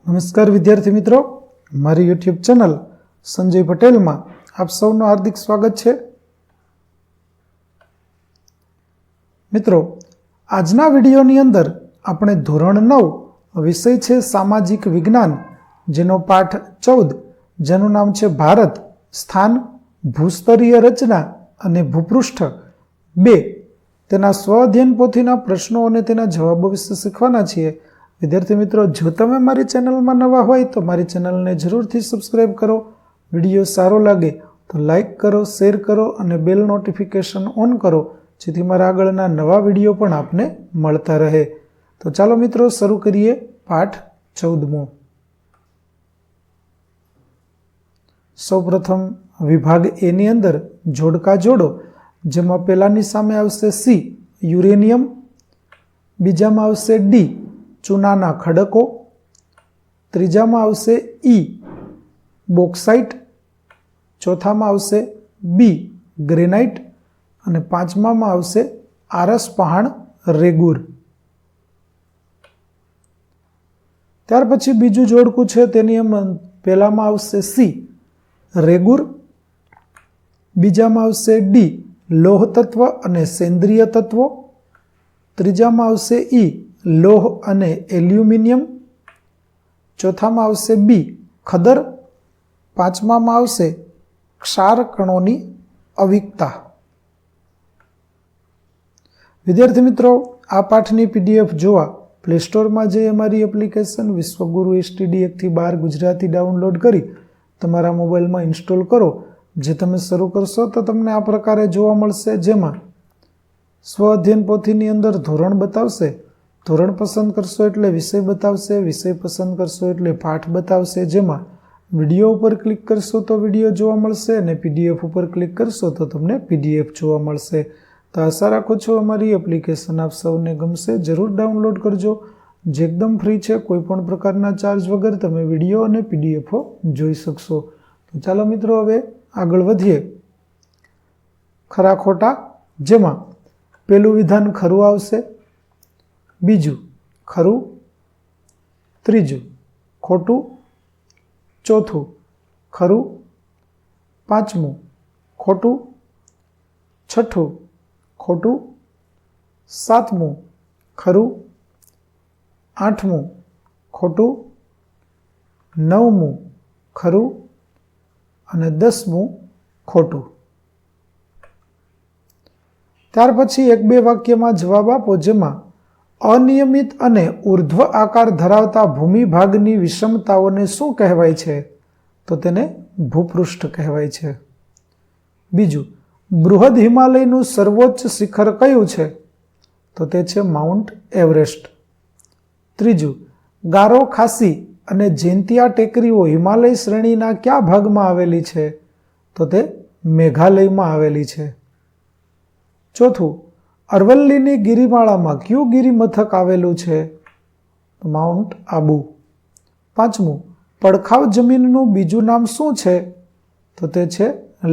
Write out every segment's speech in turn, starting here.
નમસ્કાર વિદ્યાર્થી મિત્રો, મારી યુટ્યુબ ચેનલ સંજય પટેલમાં આપ સૌનું હાર્દિક સ્વાગત છે। મિત્રો, આજના વિડીયોની અંદર આપણે ધોરણ 9 વિષય છે સામાજિક વિજ્ઞાન, જેનો પાઠ 14 જેનું નામ છે ભારત, સ્થાન, ભૂસ્તરીય રચના અને ભૂપૃષ્ઠ 2 તેના સ્વ અધ્યયન પોથીના પ્રશ્નો અને તેના જવાબો વિશે શીખવાના છીએ। વિદ્યાર્થી મિત્રો, જો તમે મારી ચેનલમાં નવા હોય તો મારી ચેનલને જરૂરથી સબસ્ક્રાઈબ કરો। વિડીયો સારો લાગે તો લાઈક કરો, શેર કરો અને બેલ નોટિફિકેશન ઓન કરો, જેથી મારા આગળના નવા વિડીયો પણ આપને મળતા રહે। તો ચાલો મિત્રો, શરૂ કરીએ પાઠ 14મો। સૌપ્રથમ વિભાગ એ ની અંદર જોડકા જોડો, જેમાં પહેલાની સામે આવશે સી યુરેનિયમ, બીજામાં આવશે ડી ચૂનાના ખડકો, ત્રીજામાં આવશે ઈ બોક્સાઇટ, ચોથામાં આવશે બી ગ્રેનાઇટ અને પાંચમામાં આવશે આરસ પહાણ રેગુર। ત્યાર પછી બીજું જોડકું છે, તેની પહેલામાં આવશે સી રેગુર, બીજામાં આવશે ડી લોહ તત્વ અને સેન્દ્રિય તત્વો, ત્રીજામાં આવશે ઈ લોહ અને એલ્યુમિનિયમ, ચોથામાં આવશે બી ખદર, પાંચમામાં આવશે ક્ષાર કણોની અવિકતા। વિદ્યાર્થી મિત્રો, આ પાઠની પીડીએફ જોવા પ્લે સ્ટોરમાં જઈ અમારી એપ્લિકેશન વિશ્વગુરુ એસટીડી 1 થી 12 ગુજરાતી ડાઉનલોડ કરી તમારા મોબાઈલમાં ઇન્સ્ટોલ કરો। જે તમે શરૂ કરશો તો તમને આ પ્રકારે જોવા મળશે, જેમાં સ્વ અધ્યયન પોથીની અંદર ધોરણ બતાવશે, ધોરણ પસંદ કરશો એટલે વિષય બતાવશે, વિષય પસંદ કરશો એટલે પાઠ બતાવશે, જેમાં વિડીયો ઉપર ક્લિક કરશો તો વિડીયો જોવા મળશે અને પીડીએફ ઉપર ક્લિક કરશો તો તમને પીડીએફ જોવા મળશે। તો આશા રાખું છું અમારી એપ્લિકેશન આપ સૌને ગમશે, જરૂર ડાઉનલોડ કરજો, જે એકદમ ફ્રી છે, કોઈ પણ પ્રકારના ચાર્જ વગર તમે વિડીયો અને પીડીએફો જોઈ શકશો। તો ચાલો મિત્રો, હવે આગળ વધીએ। ખરા ખોટા, જેમાં પહેલું વિધાન ખરું આવશે, બીજું ખરું, ત્રીજું ખોટું, ચોથું ખરું, પાંચમું ખોટું, છઠ્ઠું ખોટું, સાતમું ખરું, આઠમું ખોટું, નવમું ખરું અને 10મું ખોટું। ત્યાર પછી એક બે વાક્યમાં જવાબ આપો, જેમાં અનિયમિત અને ઉર્ધ્વ આકાર ધરાવતા ભૂમિભાગની વિષમતાઓને શું કહેવાય છે? તો તેને ભૂપૃષ્ઠ કહેવાય છે। બીજું, બૃહદ હિમાલયનું સર્વોચ્ચ શિખર કયું છે? તો તે છે માઉન્ટ એવરેસ્ટ। ત્રીજું, ગારો ખાસી અને જૈંતિયા ટેકરીઓ હિમાલય શ્રેણીના કયા ભાગમાં આવેલી છે? તો તે મેઘાલયમાં આવેલી છે। ચોથું, અરવલ્લીની ગિરિમાળામાં કયું ગિરિમથક આવેલું છે? માઉન્ટ આબુ। પાંચમું, પડખાવ જમીનનું બીજું નામ શું છે? તો તે છે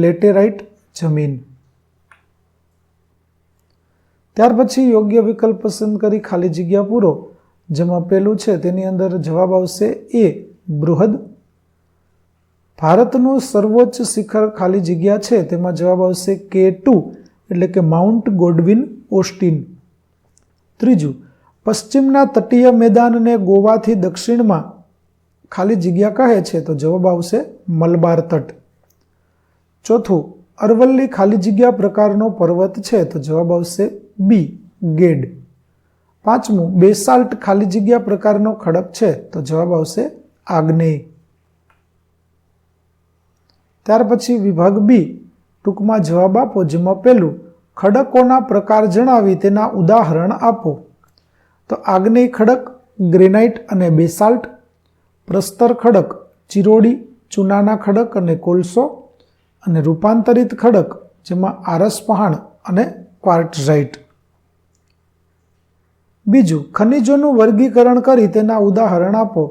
લેટેરાઇટ જમીન। ત્યાર પછી યોગ્ય વિકલ્પ પસંદ કરી ખાલી જગ્યા પૂરો, જેમાં પહેલું છે તેની અંદર જવાબ આવશે એ બૃહદ। ભારતનું સર્વોચ્ચ શિખર ખાલી જગ્યા છે, તેમાં જવાબ આવશે K2 એટલે કે માઉન્ટ ગોડવિન ઓસ્ટિન। ત્રીજું, પશ્ચિમના તટીય મેદાનને ગોવાથી દક્ષિણમાં ખાલી જગ્યા કહે છે, તો જવાબ આવશે મલબાર તટ। ચોથું, અરવલ્લી ખાલી જગ્યા પ્રકારનો પર્વત છે, તો જવાબ આવશે બી ગેડ। પાંચમું, બેસાલ્ટ ખાલી જગ્યા પ્રકારનો ખડક છે, તો જવાબ આવશે આગ્નેય। ત્યાર પછી વિભાગ બી, ટૂંકમાં જવાબ આપો, જેમાં પહેલું ખડકોના પ્રકાર જણાવી તેના ઉદાહરણ આપો। તો આગ્નેય ખડક ગ્રેનાઇટ અને બેસાલ્ટ, પ્રસ્તર ખડક ચિરોડી, ચૂનાના ખડક અને કોલસો, અને રૂપાંતરિત ખડક જેમાં આરસ પહાણ અને ક્વાર્ટઝાઇટ। બીજું, ખનિજોનું વર્ગીકરણ કરી તેના ઉદાહરણ આપો।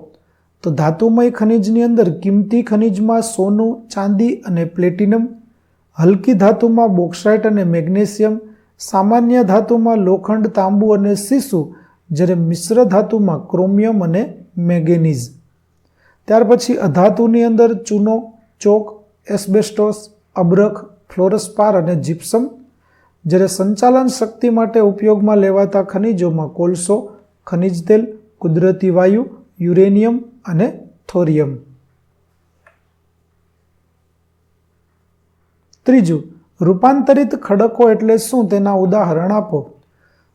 તો ધાતુમય ખનિજની અંદર કિંમતી ખનિજમાં સોનું, ચાંદી અને પ્લેટિનમ, હલકી ધાતુમાં બોક્સાઇટ અને મેગ્નેશિયમ, સામાન્ય ધાતુમાં લોખંડ, તાંબુ અને સીસુ, જ્યારે મિશ્ર ધાતુમાં ક્રોમિયમ અને મેંગેનીઝ। ત્યાર પછી અધાતુની અંદર ચૂનો, ચોક, એસ્બેસ્ટોસ, અબરખ, ફ્લોરસ્પાર અને જીપ્સમ. જ્યારે સંચાલન શક્તિ માટે ઉપયોગમાં લેવાતા ખનિજોમાં કોલસો, ખનિજ તેલ, કુદરતી વાયુ, યુરેનિયમ અને થોરિયમ. ત્રીજું, રૂપાંતરિત ખડકો એટલે શું, તેના ઉદાહરણ આપો.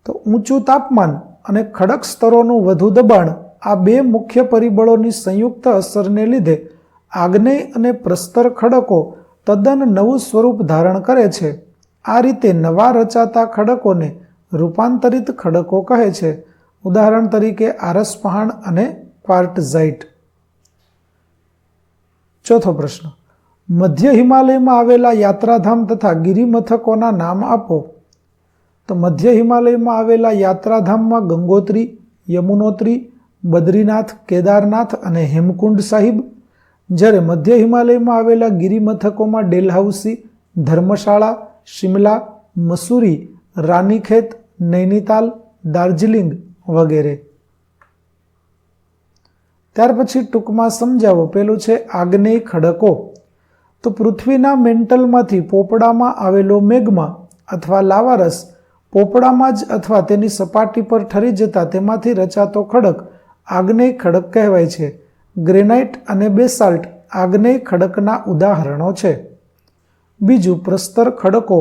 તો ઊંચું તાપમાન અને ખડક સ્તરોનું વધુ દબાણ આ બે મુખ્ય પરિબળોની સંયુક્ત અસરને લીધે આગ્નેય અને પ્રસ્તર ખડકો તદ્દન નવું સ્વરૂપ ધારણ કરે છે. આ રીતે નવા રચાતા ખડકોને રૂપાંતરિત ખડકો કહે છે. ઉદાહરણ તરીકે આરસપહાણ અને ક્વાર્ટઝાઇટ. ચોથો પ્રશ્ન, મધ્ય હિમાલયમાં આવેલા યાત્રાધામ તથા ગિરિમથકોના નામ આપો. તો મધ્ય હિમાલયમાં આવેલા યાત્રાધામમાં ગંગોત્રી, યમુનોત્રી, બદ્રીનાથ, કેદારનાથ અને હેમકુંડ સાહિબ. જ્યારે મધ્ય હિમાલયમાં આવેલા ગિરિમથકોમાં ડેલહાઉસી, ધર્મશાળા, શિમલા, મસૂરી, રાનીખેત, નૈનીતાલ, દાર્જિલિંગ વગેરે. ત્યાર પછી ટૂંકમાં સમજાવો. પેલું છે આગ્નેય ખડકો. તો પૃથ્વીના મેન્ટલમાંથી પોપડામાં આવેલો મેગ્મા અથવા લાવારસ પોપડામાં જ અથવા તેની સપાટી પર ઠરી જતા તેમાંથી રચાતો ખડક આગ્નેય ખડક કહેવાય છે. ગ્રેનાઇટ અને બેસાલ્ટ આગ્નેય ખડકના ઉદાહરણો છે. બીજું, પ્રસ્તર ખડકો.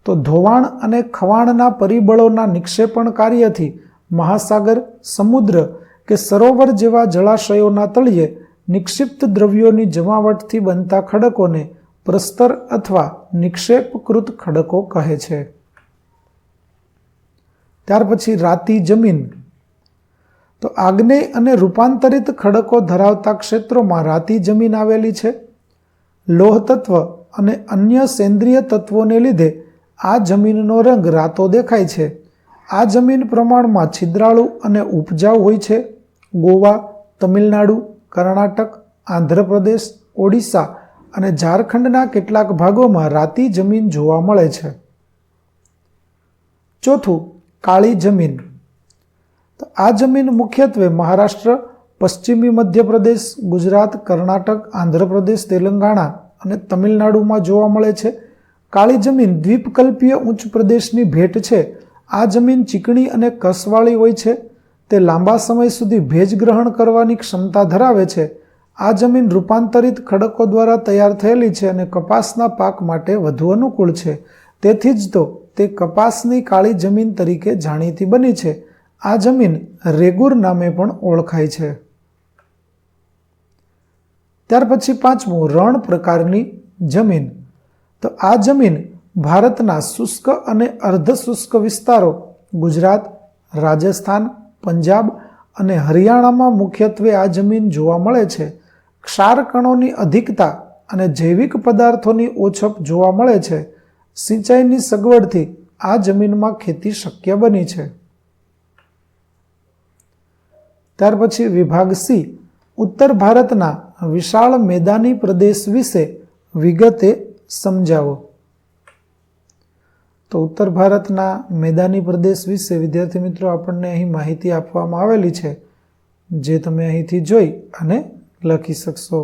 તો ધોવાણ અને ખવાણના પરિબળોના નિક્ષેપણ કાર્યથી મહાસાગર, સમુદ્ર કે સરોવર જેવા જળાશયોના તળિયે નિક્ષિપ્ત દ્રવ્યોની જમાવટથી બનતા ખડકોને પ્રસ્તર અથવા નિક્ષેપકૃત ખડકો કહે છે. ત્યાર પછી રાતી જમીન. તો આગ્નેય અને રૂપાંતરિત ખડકો ધરાવતા ક્ષેત્રોમાં રાતી જમીન આવેલી છે. લોહ તત્વ અને અન્ય સેન્દ્રિય તત્વોને લીધે આ જમીનનો રંગ રાતો દેખાય છે. આ જમીન પ્રમાણમાં છિદ્રાળુ અને ઉપજાઉ હોય છે. ગોવા, તમિલનાડુ, કર્ણાટક, આંધ્રપ્રદેશ, ઓડિશા અને ઝારખંડના કેટલાક ભાગોમાં રાતી જમીન જોવા મળે છે. ચોથું, કાળી જમીન. તો આ જમીન મુખ્યત્વે મહારાષ્ટ્ર, પશ્ચિમી મધ્યપ્રદેશ, ગુજરાત, કર્ણાટક, આંધ્રપ્રદેશ, તેલંગાણા અને તમિલનાડુમાં જોવા મળે છે. કાળી જમીન દ્વીપકલ્પીય ઉચ્ચ પ્રદેશની ભેટ છે. આ જમીન ચીકણી અને કસવાળી હોય છે. તે લાંબા સમય સુધી ભેજ ગ્રહણ કરવાની ક્ષમતા ધરાવે છે. આ જમીન રૂપાંતરિત ખડકો દ્વારા તૈયાર થયેલી છે અને કપાસના પાક માટે વધુ અનુકૂળ છે. તેથી જ તો તે કપાસની કાળી જમીન તરીકે જાણીતી બની છે. આ જમીન રેગુર નામે પણ ઓળખાય છે. ત્યાર પછી પાંચમું, રણ પ્રકારની જમીન. તો આ જમીન ભારતના શુષ્ક અને અર્ધશુષ્ક વિસ્તારો ગુજરાત, રાજસ્થાન, પંજાબ અને હરિયાણામાં મુખ્યત્વે આ જમીન જોવા મળે છે. ક્ષાર કણોની અધિકતા અને જૈવિક પદાર્થોની ઓછપ જોવા મળે છે. સિંચાઈની સગવડથી આ જમીનમાં ખેતી શક્ય બની છે. ત્યાર પછી વિભાગ સી, ઉત્તર ભારતના વિશાળ મેદાની પ્રદેશ વિશે વિગતે સમજાવો. તો ઉત્તર ભારતના મેદાની પ્રદેશ વિશે વિદ્યાર્થી મિત્રો આપણને અહીં માહિતી આપવામાં આવેલી છે, જે તમે અહીંથી જોઈ અને લખી શકશો.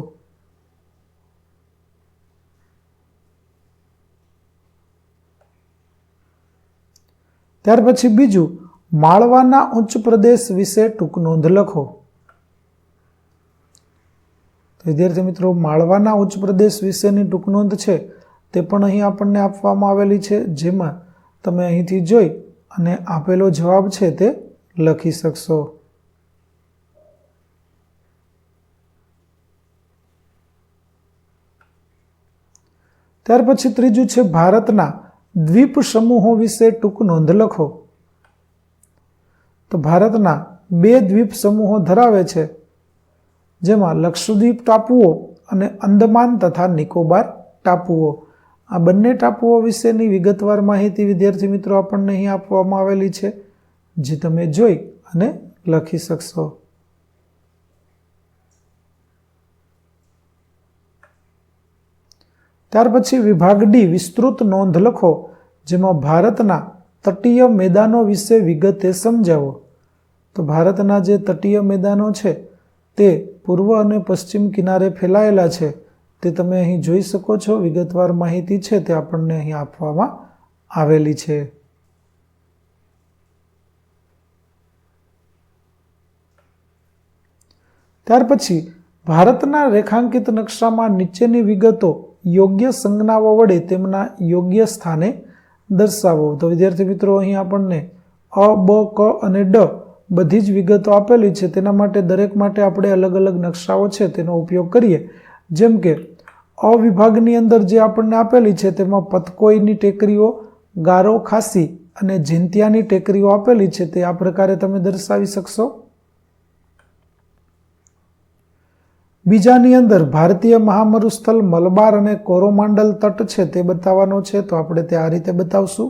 ત્યાર પછી બીજું, માળવાના ઉચ્ચ પ્રદેશ વિશે ટૂંક નોંધ લખો. વિદ્યાર્થી મિત્રો, માળવાના ઉચ્ચ પ્રદેશ વિશેની ટૂંક નોંધ છે તે પણ અહીં આપણને આપવામાં આવેલી છે, જેમાં તમે અહીંથી જોઈ અને આપેલો જવાબ છે તે લખી શકશો. ત્યાર પછી ત્રીજું છે ભારતના દ્વીપ સમૂહો વિશે ટૂંક નોંધ લખો. તો ભારતના 2 દ્વીપ સમૂહો ધરાવે છે, જેમાં લક્ષદ્વીપ ટાપુઓ અને અંદમાન તથા નિકોબાર ટાપુઓ. આ બંને ટાપુઓ વિશેની વિગતવાર માહિતી વિદ્યાર્થી મિત્રો આપણને અહીં આપવામાં આવેલી છે, જે તમે જોઈ અને લખી શકશો. ત્યાર પછી વિભાગ ડી, વિસ્તૃત નોંધ લખો, જેમાં ભારતના તટીય મેદાનો વિશે વિગતે સમજાવો. તો ભારતના જે તટીય મેદાનો છે તે પૂર્વ અને પશ્ચિમ કિનારે ફેલાયેલા છે તે તમે અહીં જોઈ શકો છો. વિગતવાર માહિતી છે તે આપણને અહીં આપવામાં આવેલી છે. ત્યાર પછી ભારતના રેખાંકિત નકશામાં નીચેની વિગતો યોગ્ય સંજ્ઞાઓ વડે તેમના યોગ્ય સ્થાને દર્શાવો. તો વિદ્યાર્થી મિત્રો, અહીં આપણને અ, બ, ક અને ડ બધી જ વિગતો આપેલી છે. તેના માટે દરેક માટે આપણે અલગ અલગ નકશાઓ છે તેનો ઉપયોગ કરીએ. જેમ કે અ વિભાગની અંદર જે આપણને આપેલી છે તેમાં પતકોઈની ટેકરીઓ, ગારો ખાસી અને જીંતિયાની ટેકરીઓ આપેલી છે. તે આ પ્રકારે તમે દર્શાવી શકશો. બીજાની અંદર ભારતીય મહામરુસ્થળ મલબાર અને કોરોમાંડલ તટ છે તે બતાવવાનો છે, તો આપણે તે આ રીતે બતાવશું.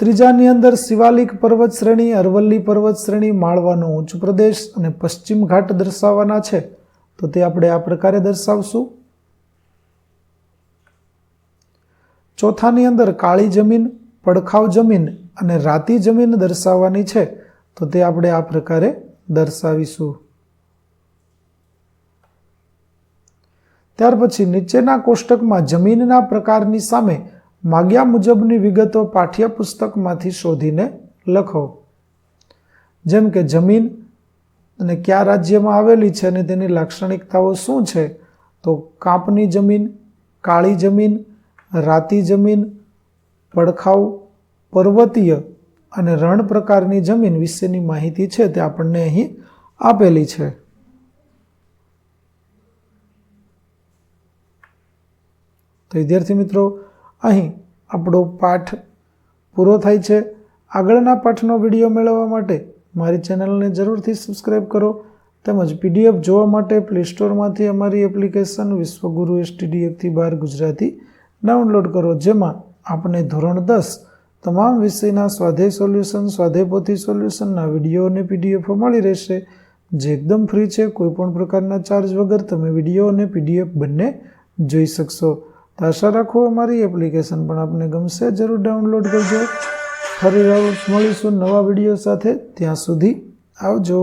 ત્રીજાની અંદર શિવાલિક પર્વત શ્રેણી, અરવલ્લી પર્વત શ્રેણી, માળવાનો ઉચ્ચ પ્રદેશ અને પશ્ચિમ ઘાટ દર્શાવવાના છે, તો તે આપણે આ પ્રકારે દર્શાવશું. ચોથાની અંદર કાળી જમીન, પડખાવ જમીન અને રાતી જમીન દર્શાવવાની છે, તો તે આપણે આ પ્રકારે દર્શાવીશું. ત્યાર પછી નીચેના કોષ્ટકમાં જમીનના પ્રકારની સામે માગ્યા મુજબની વિગતો પાઠ્યપુસ્તકમાંથી શોધીને લખો. જેમ કે જમીન અને કયા રાજ્યમાં આવેલી છે અને તેની લાક્ષણિકતાઓ શું છે, તો કાંપની જમીન, કાળી જમીન, રાતી જમીન, પડખાવ, પર્વતીય અને રણ પ્રકારની જમીન વિશેની માહિતી છે તે આપણને અહીં આપેલી છે. તો વિદ્યાર્થી મિત્રો, અહીં આપણો પાઠ પૂરો થાય છે. આગળના પાઠનો વિડીયો મેળવવા માટે મારી ચેનલને જરૂરથી સબસ્ક્રાઈબ કરો. તેમજ પીડીએફ જોવા માટે પ્લે સ્ટોરમાંથી અમારી એપ્લિકેશન વિશ્વગુરુ એસટીડી 1 થી 12 ગુજરાતી ડાઉનલોડ કરો, જેમાં આપણે ધોરણ 10 તમામ વિષયના સ્વાધ્યાય સોલ્યુશન, સ્વાધ્યાય પોથી સોલ્યુશનના વિડીયો અને પીડીએફ મળી રહેશે, જે એકદમ ફ્રી છે. કોઈપણ પ્રકારના ચાર્જ વગર તમે વિડીયો અને પીડીએફ બંને જોઈ શકશો. તો આશા રાખો અમારી એપ્લિકેશન પણ આપને ગમશે. જરૂર ડાઉનલોડ કરજો. ફરી મળીશું નવા વિડીયો સાથે. ત્યાં સુધી આવજો.